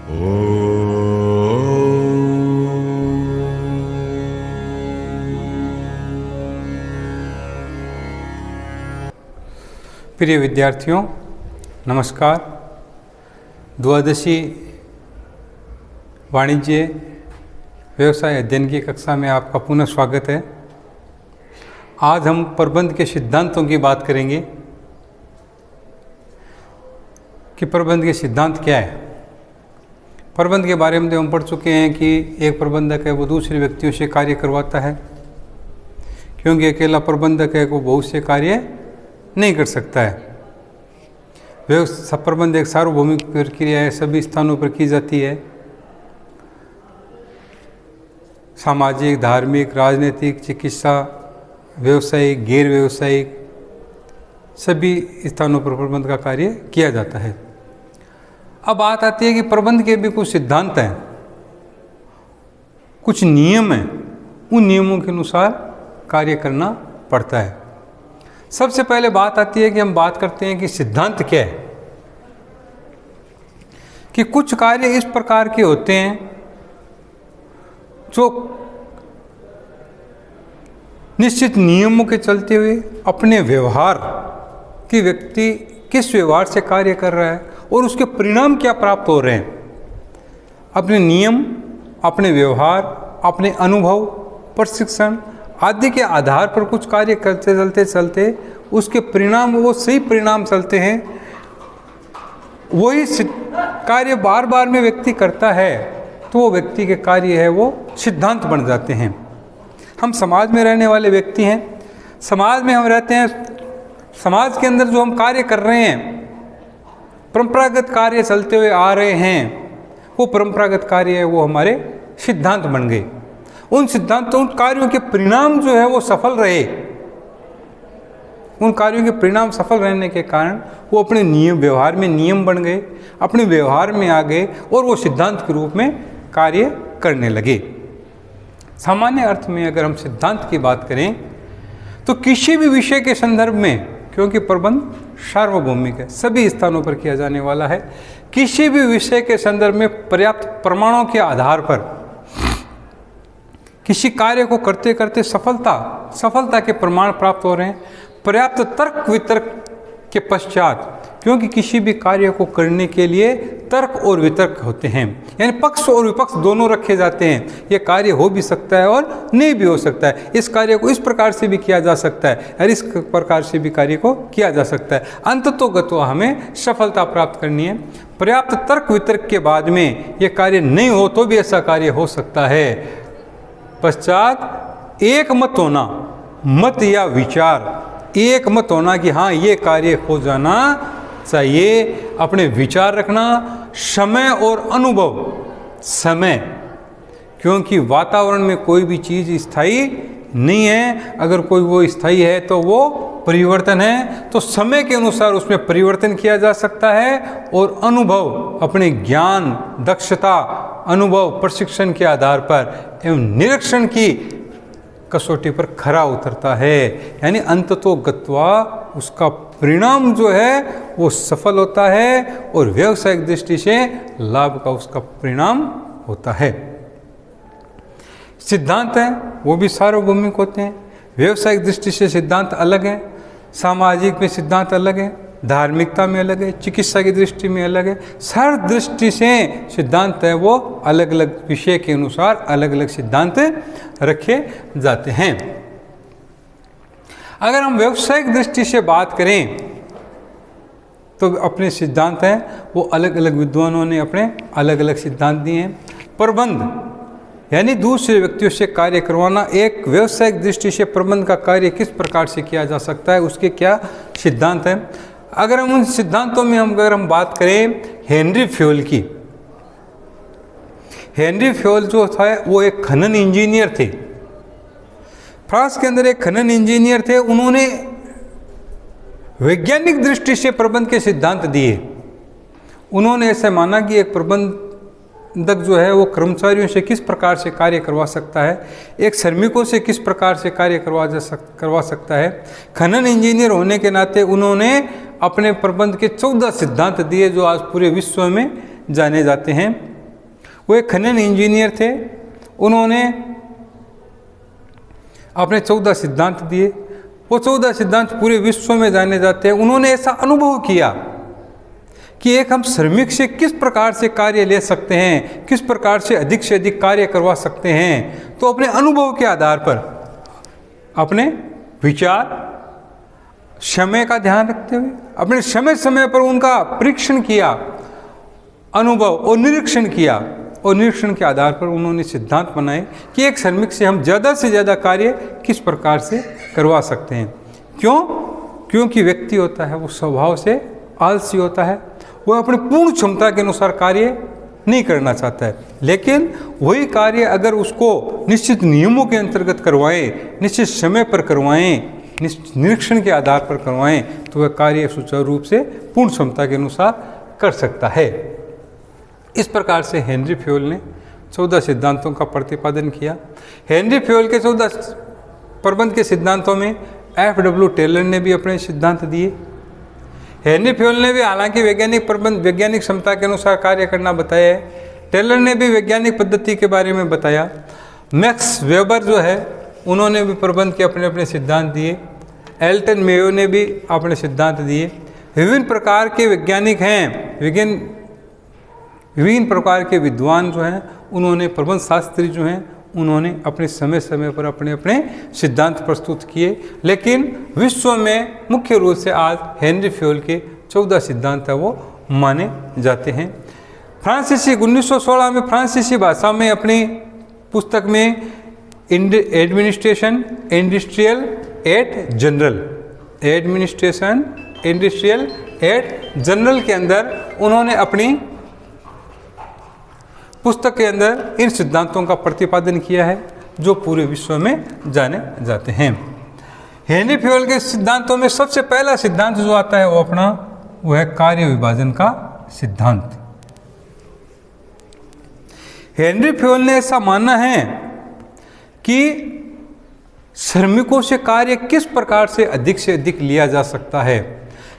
प्रिय विद्यार्थियों, नमस्कार। द्वादशी वाणिज्य व्यवसाय अध्ययन की कक्षा में आपका पुनः स्वागत है। आज हम प्रबंध के सिद्धांतों की बात करेंगे कि प्रबंध के सिद्धांत क्या है। प्रबंध के बारे में तो हम पढ़ चुके हैं कि एक प्रबंधक है वो दूसरे व्यक्तियों से कार्य करवाता है, क्योंकि अकेला प्रबंधक है वो बहुत से कार्य नहीं कर सकता है। प्रबंध एक सार्वभौमिक प्रक्रिया है, सभी स्थानों पर की जाती है। सामाजिक, धार्मिक, राजनीतिक, चिकित्सा, व्यवसायिक, गैर व्यवसायिक सभी स्थानों पर प्रबंध का कार्य किया जाता है। अब बात आती है कि प्रबंध के भी कुछ सिद्धांत हैं, कुछ नियम हैं, उन नियमों के अनुसार कार्य करना पड़ता है। सबसे पहले बात आती है कि हम बात करते हैं कि सिद्धांत क्या है। कि कुछ कार्य इस प्रकार के होते हैं जो निश्चित नियमों के चलते हुए अपने व्यवहार कि व्यक्ति किस व्यवहार से कार्य कर रहा है और उसके परिणाम क्या प्राप्त हो रहे हैं, अपने नियम, अपने व्यवहार, अपने अनुभव, प्रशिक्षण आदि के आधार पर कुछ कार्य करते चलते चलते उसके परिणाम, वो सही परिणाम चलते हैं। वही कार्य बार बार में व्यक्ति करता है तो वो व्यक्ति के कार्य है वो सिद्धांत बन जाते हैं। हम समाज में रहने वाले व्यक्ति हैं, समाज में हम रहते हैं, समाज के अंदर जो हम कार्य कर रहे हैं, परंपरागत कार्य चलते हुए आ रहे हैं, वो परंपरागत कार्य है वो हमारे सिद्धांत बन गए। उन सिद्धांतों, उन कार्यों के परिणाम जो है वो सफल रहे, उन कार्यों के परिणाम सफल रहने के कारण वो अपने नियम, व्यवहार में नियम बन गए, अपने व्यवहार में आ गए और वो सिद्धांत के रूप में कार्य करने लगे। सामान्य अर्थ में अगर हम सिद्धांत की बात करें तो किसी भी विषय के संदर्भ में, क्योंकि प्रबंध सार्वभौमिक है, सभी स्थानों पर किया जाने वाला है, किसी भी विषय के संदर्भ में पर्याप्त प्रमाणों के आधार पर किसी कार्य को करते करते सफलता के प्रमाण प्राप्त हो रहे हैं। पर्याप्त तर्क वितर्क के पश्चात, क्योंकि किसी भी कार्य को करने के लिए तर्क और वितर्क होते हैं, यानी पक्ष और विपक्ष दोनों रखे जाते हैं। ये कार्य हो भी सकता है और नहीं भी हो सकता है, इस कार्य को इस प्रकार से भी किया जा सकता है और इस प्रकार से भी कार्य को किया जा सकता है। अंततोगत्वा हमें सफलता प्राप्त करनी है। पर्याप्त तर्क वितर्क के बाद में ये कार्य नहीं हो तो भी ऐसा कार्य हो सकता है। पश्चात एक मत होना, मत या विचार, एक मत होना कि हाँ ये कार्य हो जाना चाहिए, अपने विचार रखना, समय और अनुभव, समय, क्योंकि वातावरण में कोई भी चीज़ स्थायी नहीं है, अगर कोई वो स्थायी है तो वो परिवर्तन है, तो समय के अनुसार उसमें परिवर्तन किया जा सकता है। और अनुभव, अपने ज्ञान, दक्षता, अनुभव, प्रशिक्षण के आधार पर एवं निरीक्षण की कसौटी पर खरा उतरता है, यानी अंततोगत्वा उसका परिणाम जो है वो सफल होता है और व्यावसायिक दृष्टि से लाभ का उसका परिणाम होता है। सिद्धांत हैं वो भी सार्वभौमिक होते हैं। व्यावसायिक दृष्टि से सिद्धांत अलग हैं, सामाजिक में सिद्धांत अलग है, धार्मिकता में अलग है, चिकित्सा की दृष्टि में अलग है। हर दृष्टि से सिद्धांत है वो अलग अलग विषय के अनुसार अलग अलग सिद्धांत रखे जाते हैं। अगर हम व्यावसायिक दृष्टि से बात करें तो अपने सिद्धांत हैं वो अलग अलग विद्वानों ने अपने अलग अलग सिद्धांत दिए हैं। प्रबंध यानी दूसरे व्यक्तियों से कार्य करवाना, एक व्यावसायिक दृष्टि से प्रबंध का कार्य किस प्रकार से किया जा सकता है, उसके क्या सिद्धांत हैं। अगर हम उन सिद्धांतों में अगर हम बात करें हेनरी फ्योल की, हेनरी फ्योल जो था वो एक खनन इंजीनियर थे। फ्रांस के अंदर एक खनन इंजीनियर थे। उन्होंने वैज्ञानिक दृष्टि से प्रबंध के सिद्धांत दिए। उन्होंने ऐसा माना कि एक प्रबंधक जो है वो कर्मचारियों से किस प्रकार से कार्य करवा सकता है, एक श्रमिकों से किस प्रकार से कार्य करवा सकता है। खनन इंजीनियर होने के नाते उन्होंने अपने प्रबंध के 14 सिद्धांत दिए जो आज पूरे विश्व में जाने जाते हैं। वो एक खनन इंजीनियर थे। उन्होंने अपने 14 सिद्धांत दिए। वो 14 सिद्धांत पूरे विश्व में जाने जाते हैं। उन्होंने ऐसा अनुभव किया कि एक हम श्रमिक से किस प्रकार से कार्य ले सकते हैं, किस प्रकार से अधिक कार्य करवा सकते हैं। तो अपने अनुभव के आधार पर, अपने विचार, समय का ध्यान रखते हुए, अपने समय समय पर उनका परीक्षण किया, अनुभव और निरीक्षण किया, और निरीक्षण के आधार पर उन्होंने सिद्धांत बनाए कि एक श्रमिक से हम ज़्यादा से ज़्यादा कार्य किस प्रकार से करवा सकते हैं। क्यों? क्योंकि व्यक्ति होता है वो स्वभाव से आलसी होता है, वो अपनी पूर्ण क्षमता के अनुसार कार्य नहीं करना चाहता है। लेकिन वही कार्य अगर उसको निश्चित नियमों के अंतर्गत करवाएं, निश्चित समय पर करवाएं, निरीक्षण के आधार पर करवाएं, तो वह कार्य सुचारू रूप से पूर्ण क्षमता के अनुसार कर सकता है। इस प्रकार से हेनरी फ्योल ने 14 सिद्धांतों का प्रतिपादन किया। हेनरी फ्योल के 14 प्रबंध के सिद्धांतों में F.W. टेलर ने भी अपने सिद्धांत दिए। हेनरी फ्योल ने भी हालांकि वैज्ञानिक क्षमता के अनुसार कार्य करना बताया है। टेलर ने भी वैज्ञानिक पद्धति के बारे में बताया। मैक्स वेबर जो है उन्होंने भी प्रबंध के अपने अपने सिद्धांत दिए। एल्टन मेयो ने भी अपने सिद्धांत दिए। विभिन्न प्रकार के वैज्ञानिक हैं, विभिन्न प्रकार के विद्वान जो हैं, उन्होंने प्रबंध शास्त्री जो हैं, उन्होंने अपने समय समय पर अपने अपने सिद्धांत प्रस्तुत किए। लेकिन विश्व में मुख्य रूप से आज हेनरी फ्योल के 14 सिद्धांत है वो माने जाते हैं। फ्रांसीसी 1916 में फ्रांसीसी भाषा में अपनी पुस्तक में administration industrial et general, administration industrial et general के अंदर उन्होंने अपनी पुस्तक के अंदर इन सिद्धांतों का प्रतिपादन किया है जो पूरे विश्व में जाने जाते हैं। हेनरी फ्योल के सिद्धांतों में सबसे पहला सिद्धांत जो आता है वो है कार्य विभाजन का सिद्धांत। हेनरी फ्योल ने ऐसा मानना है कि श्रमिकों से कार्य किस प्रकार से अधिक लिया जा सकता है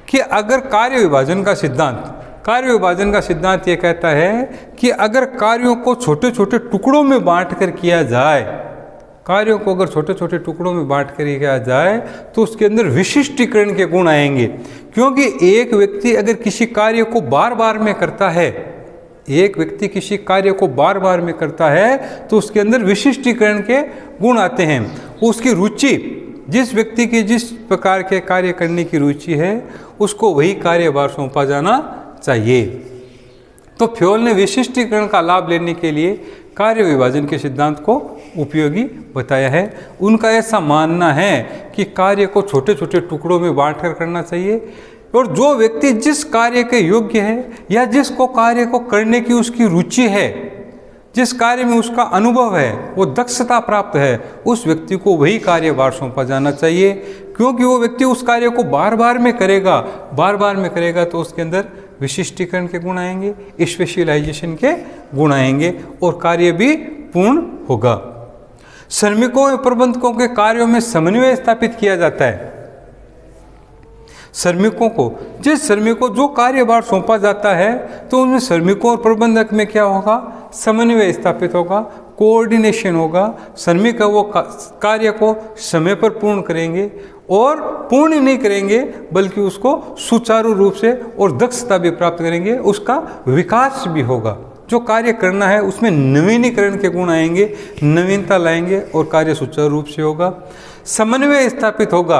कि अगर कार्य विभाजन का सिद्धांत ये कहता है कि अगर कार्यों को छोटे छोटे टुकड़ों में बांट कर किया जाए, कार्यों को अगर छोटे छोटे टुकड़ों में बांट कर किया जाए तो उसके अंदर विशिष्टीकरण के गुण आएंगे। क्योंकि एक व्यक्ति अगर किसी कार्य को बार बार में करता है, तो उसके अंदर विशिष्टीकरण के गुण आते हैं। उसकी रुचि, जिस व्यक्ति की जिस प्रकार के कार्य करने की रुचि है उसको वही कार्यभार सौंपा जाना चाहिए। तो फ्योल ने विशिष्टीकरण का लाभ लेने के लिए कार्य विभाजन के सिद्धांत को उपयोगी बताया है। उनका ऐसा मानना है कि कार्य को छोटे छोटे टुकड़ों में बांटकर करना चाहिए और जो व्यक्ति जिस कार्य के योग्य है या जिसको कार्य को करने की उसकी रुचि है, जिस कार्य में उसका अनुभव है, वो दक्षता प्राप्त है, उस व्यक्ति को वही कार्यभार सौंपा जाना चाहिए। क्योंकि वो व्यक्ति उस कार्य को बार बार में करेगा तो उसके अंदर विशिष्टीकरण के गुण आएंगे, स्पेशलाइजेशन के गुण आएंगे और कार्य भी पूर्ण होगा। श्रमिकों और प्रबंधकों के कार्यों में समन्वय स्थापित किया जाता है। जिस श्रमिक को जो कार्यभार सौंपा जाता है तो उनमें श्रमिकों और प्रबंधक में क्या होगा, समन्वय स्थापित होगा, कोऑर्डिनेशन होगा। श्रमिक वो कार्य को समय पर पूर्ण करेंगे और पूर्ण नहीं करेंगे बल्कि उसको सुचारू रूप से और दक्षता भी प्राप्त करेंगे, उसका विकास भी होगा। जो कार्य करना है उसमें नवीनीकरण के गुण आएंगे, नवीनता लाएंगे और कार्य सुचारू रूप से होगा, समन्वय स्थापित होगा।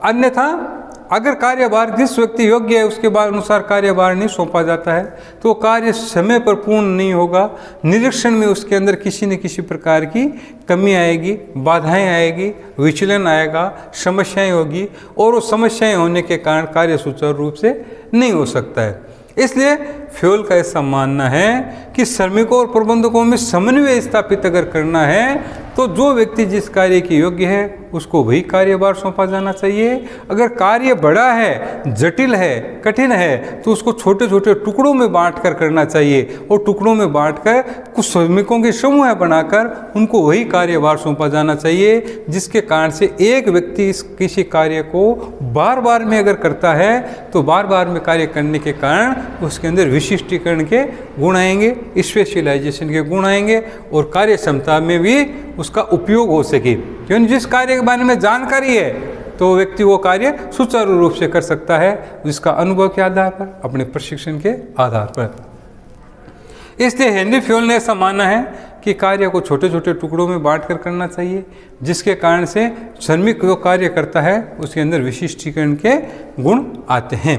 अन्यथा अगर कार्यभार जिस व्यक्ति योग्य है उसके बाद अनुसार कार्यभार नहीं सौंपा जाता है तो कार्य समय पर पूर्ण नहीं होगा। निरीक्षण में उसके अंदर किसी न किसी प्रकार की कमी आएगी, बाधाएं आएगी, विचलन आएगा, समस्याएं होगी और वो समस्याएं होने के कारण कार्य सुचारू रूप से नहीं हो सकता है। इसलिए फ्योल का ऐसा मानना है कि श्रमिकों और प्रबंधकों में समन्वय स्थापित अगर करना है तो जो व्यक्ति जिस कार्य के योग्य है उसको वही कार्यभार सौंपा जाना चाहिए। अगर कार्य बड़ा है, जटिल है, कठिन है, तो उसको छोटे छोटे टुकड़ों में बांटकर करना चाहिए और टुकड़ों में बांटकर कुछ श्रमिकों के समूह बनाकर उनको वही कार्यभार सौंपा जाना चाहिए, जिसके कारण से एक व्यक्ति इस किसी कार्य को बार बार में अगर करता है तो बार बार में कार्य करने के कारण उसके अंदर विशिष्टीकरण के गुण आएंगे, स्पेशलाइजेशन के गुण आएंगे और कार्य क्षमता में भी उसका उपयोग हो सके। क्योंकि जिस कार्य के बारे में जानकारी है तो व्यक्ति वो कार्य सुचारू रूप से कर सकता है, जिसका अनुभव के आधार पर, अपने प्रशिक्षण के आधार पर। इसलिए हेनरी फ्योल ने ऐसा माना है कि कार्य को छोटे छोटे टुकड़ों में बांटकर करना चाहिए, जिसके कारण से श्रमिक जो कार्य करता है उसके अंदर विशिष्टीकरण के गुण आते हैं।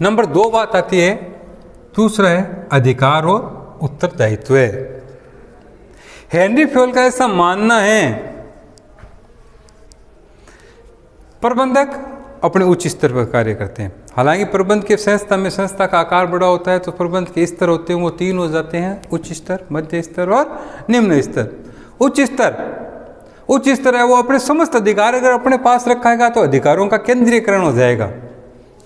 नंबर 2 बात आती है, दूसरा है अधिकार और उत्तरदायित्व। हेनरी फ्योल का ऐसा मानना है प्रबंधक अपने उच्च स्तर पर कार्य करते हैं। हालांकि प्रबंध के संस्था में संस्था का आकार बड़ा होता है तो प्रबंध के स्तर होते हैं वो 3 हो जाते हैं, उच्च स्तर, मध्य स्तर और निम्न स्तर। उच्च स्तर है वो अपने समस्त अधिकार अगर अपने पास रखेगा तो अधिकारों का केंद्रीकरण हो जाएगा।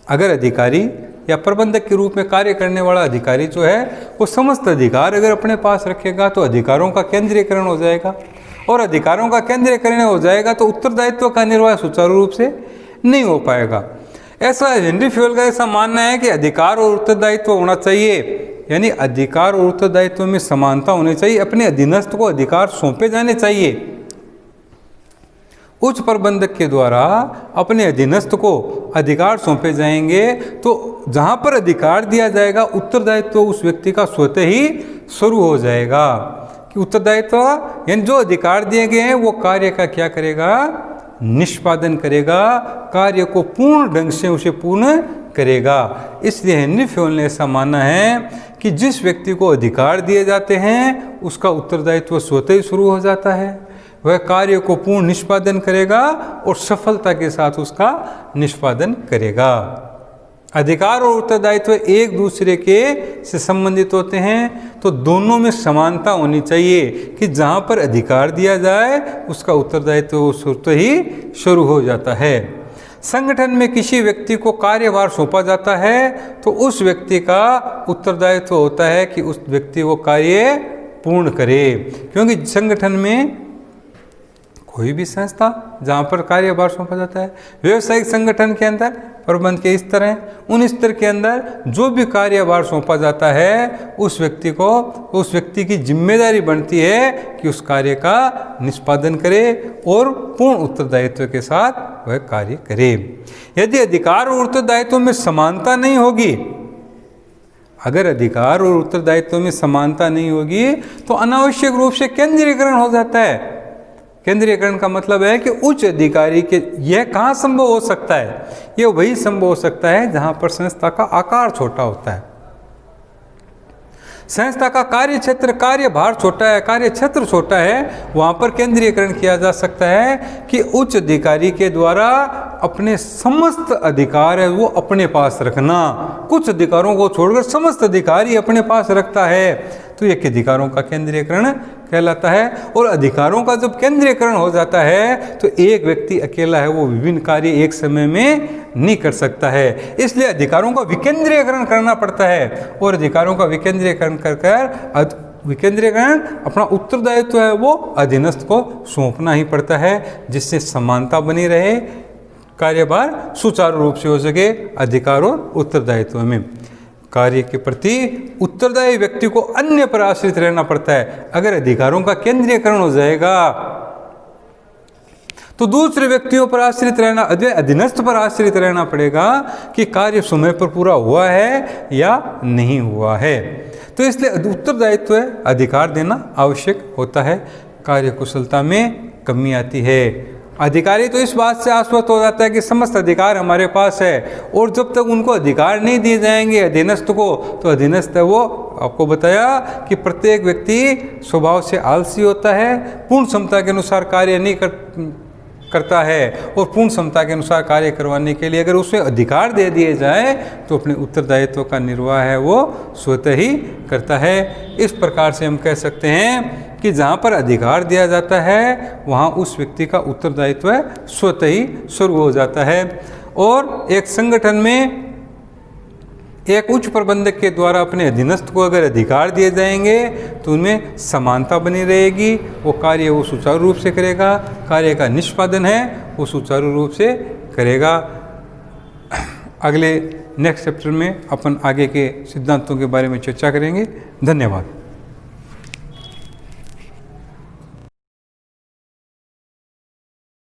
अगर अधिकारी या प्रबंधक के रूप में कार्य करने वाला अधिकारी जो है वो समस्त अधिकार अगर अपने पास रखेगा तो अधिकारों का केंद्रीकरण हो जाएगा, और अधिकारों का केंद्रीकरण हो जाएगा तो उत्तरदायित्व का निर्वाह सुचारू रूप से नहीं हो पाएगा। ऐसा हेनरी फ्योल का ऐसा मानना है कि अधिकार और उत्तरदायित्व होना चाहिए, यानी अधिकार और उत्तरदायित्व में समानता होनी चाहिए। अपने अधीनस्थ को अधिकार सौंपे जाने चाहिए। उच्च प्रबंधक के द्वारा अपने अधीनस्थ को अधिकार सौंपे जाएंगे तो जहां पर अधिकार दिया जाएगा उत्तरदायित्व उस व्यक्ति का स्वतः ही शुरू हो जाएगा। कि उत्तरदायित्व यानी जो अधिकार दिए गए हैं वो कार्य का क्या करेगा, निष्पादन करेगा, कार्य को पूर्ण ढंग से उसे पूर्ण करेगा। इसलिए हेनरी फ्योल ने ऐसा माना है कि जिस व्यक्ति को अधिकार दिए जाते हैं उसका उत्तरदायित्व स्वतः ही शुरू हो जाता है, वह कार्य को पूर्ण निष्पादन करेगा और सफलता के साथ उसका निष्पादन करेगा। अधिकार और उत्तरदायित्व एक दूसरे के से संबंधित होते हैं तो दोनों में समानता होनी चाहिए कि जहाँ पर अधिकार दिया जाए उसका उत्तरदायित्व स्वतः ही शुरू हो जाता है। संगठन में किसी व्यक्ति को कार्यभार सौंपा जाता है तो उस व्यक्ति का उत्तरदायित्व होता है कि उस व्यक्ति वो कार्य पूर्ण करे, क्योंकि संगठन में कोई भी संस्था जहाँ पर कार्यभार सौंपा जाता है, व्यवसायिक संगठन के अंदर प्रबंध के स्तर हैं, उन स्तर के अंदर जो भी कार्यभार सौंपा जाता है उस व्यक्ति की जिम्मेदारी बनती है कि उस कार्य का निष्पादन करे और पूर्ण उत्तरदायित्व के साथ वह कार्य करे। यदि अधिकार और उत्तरदायित्व में समानता नहीं होगी, अगर अधिकार और उत्तरदायित्व में समानता नहीं होगी तो अनावश्यक रूप से केंद्रीकरण हो जाता है। केंद्रीकरण का मतलब है कि उच्च अधिकारी के यह कहाँ संभव हो सकता है, यह वही संभव हो सकता है जहाँ पर संस्था का आकार छोटा होता है, संस्था का कार्य क्षेत्र, कार्यभार छोटा है, कार्य क्षेत्र छोटा है, वहाँ पर केंद्रीकरण किया जा सकता है कि उच्च अधिकारी के द्वारा अपने समस्त अधिकार है वो अपने पास रखना। कुछ अधिकारों को छोड़कर समस्त अधिकारी अपने पास रखता है तो ये अधिकारों का केंद्रीकरण कहलाता है। और अधिकारों का जब केंद्रीकरण हो जाता है तो एक व्यक्ति अकेला है वो विभिन्न कार्य एक समय में नहीं कर सकता है, इसलिए अधिकारों का विकेंद्रीकरण करना पड़ता है। और अधिकारों का विकेंद्रीकरण विकेंद्रीकरण अपना उत्तरदायित्व है वो अधीनस्थ को सौंपना ही पड़ता है, जिससे समानता बनी रहे, कार्यभार सुचारू रूप से हो सके। अधिकार और उत्तरदायित्व में कार्य के प्रति उत्तरदायी व्यक्ति को अन्य पर आश्रित रहना पड़ता है। अगर अधिकारों का केंद्रीकरण हो जाएगा तो दूसरे व्यक्तियों पर आश्रित रहना, अधीनस्थ पर आश्रित रहना पड़ेगा कि कार्य समय पर पूरा हुआ है या नहीं हुआ है। तो इसलिए उत्तरदायित्व अधिकार देना आवश्यक होता है। कार्य कुशलता में कमी आती है। अधिकारी तो इस बात से आश्वस्त हो जाता है कि समस्त अधिकार हमारे पास है, और जब तक उनको अधिकार नहीं दिए जाएंगे अधीनस्थ को, तो अधीनस्थ है वो आपको बताया कि प्रत्येक व्यक्ति स्वभाव से आलसी होता है, पूर्ण क्षमता के अनुसार कार्य नहीं करता है, और पूर्ण क्षमता के अनुसार कार्य करवाने के लिए अगर उसे अधिकार दे दिए जाए तो अपने उत्तरदायित्व का निर्वाह है वो स्वतः ही करता है। इस प्रकार से हम कह सकते हैं कि जहाँ पर अधिकार दिया जाता है वहाँ उस व्यक्ति का उत्तरदायित्व स्वतः ही शुरू हो जाता है। और एक संगठन में एक उच्च प्रबंधक के द्वारा अपने अधीनस्थ को अगर अधिकार दिए जाएंगे तो उनमें समानता बनी रहेगी, वो कार्य वो सुचारू रूप से करेगा, कार्य का निष्पादन है वो सुचारू रूप से करेगा। अगले नेक्स्ट चैप्टर में अपन आगे के सिद्धांतों के बारे में चर्चा करेंगे। धन्यवाद।